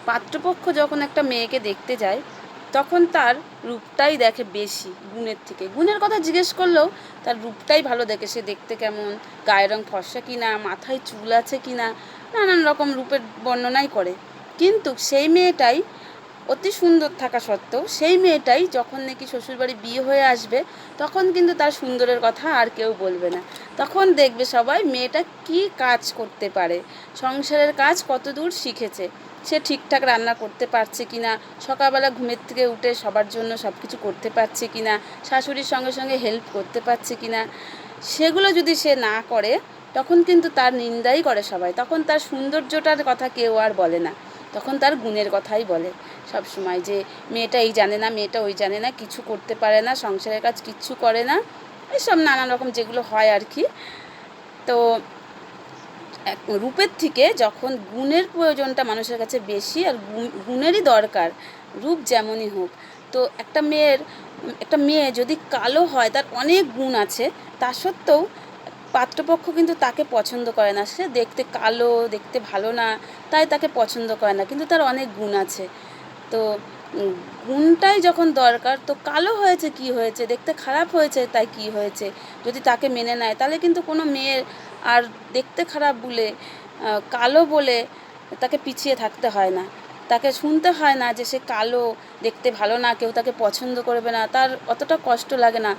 পাত্রপক্ষ যখন একটা মেয়েকে দেখতে যায় তখন তার রূপটাই দেখে বেশি গুণের থেকে। গুণের কথা জিজ্ঞেস করলেও তার রূপটাই ভালো দেখে, সে দেখতে কেমন, গায়ের রং ফর্সা কিনা, মাথায় চুল আছে কিনা, নানান রকম রূপের বর্ণনাই করে। কিন্তু সেই মেয়েটাই অতি সুন্দর থাকা সত্ত্বেও সেই মেয়েটাই যখন নাকি শ্বশুরবাড়ি বিয়ে হয়ে আসবে তখন কিন্তু তার সুন্দরের কথা আর কেউ বলবে না। তখন দেখবে সবাই মেয়েটা কি কাজ করতে পারে, সংসারের কাজ কত দূর শিখেছে, সে ঠিকঠাক রান্না করতে পারছে কিনা, সকালবেলা ঘুমের থেকে উঠে সবার জন্য সব কিছু করতে পারছে কিনা, শাশুড়ির সঙ্গে সঙ্গে হেল্প করতে পারছে কিনা, সেগুলো যদি সে না করে তখন কিন্তু তার নিন্দাই করে সবাই। তখন তার সৌন্দর্যটার কথা কেউ আর বলে না, তখন তার গুণের কথাই বলে সব সময়, যে মেয়েটা এই জানে না, মেয়েটা ওই জানে না, কিছু করতে পারে না, সংসারের কাজ কিচ্ছু করে না, এসব নানান রকম যেগুলো হয় আর কি। তো রূপের থেকে যখন গুণের প্রয়োজনটা মানুষের কাছে বেশি, আর গুণেরই দরকার, রূপ যেমনই হোক। তো একটা মেয়ে যদি কালো হয়, তার অনেক গুণ আছে, তা সত্ত্বেও পাত্রপক্ষ কিন্তু তাকে পছন্দ করে না, সে দেখতে কালো, দেখতে ভালো না, তাই তাকে পছন্দ করে না, কিন্তু তার অনেক গুণ আছে। তো গুণটাই যখন দরকার, তো কালো হয়েছে কি হয়েছে, দেখতে খারাপ হয়েছে তাই কি হয়েছে, যদি তাকে মেনে নেয় তাহলে কিন্তু কোনো মেয়ের আর দেখতে খারাপ বলে, কালো বলে তাকে পিছিয়ে থাকতে হয় না, তাকে শুনতে হয় না যে সে কালো, দেখতে ভালো না, কেউ তাকে পছন্দ করবে না, তার অতটা কষ্ট লাগে না।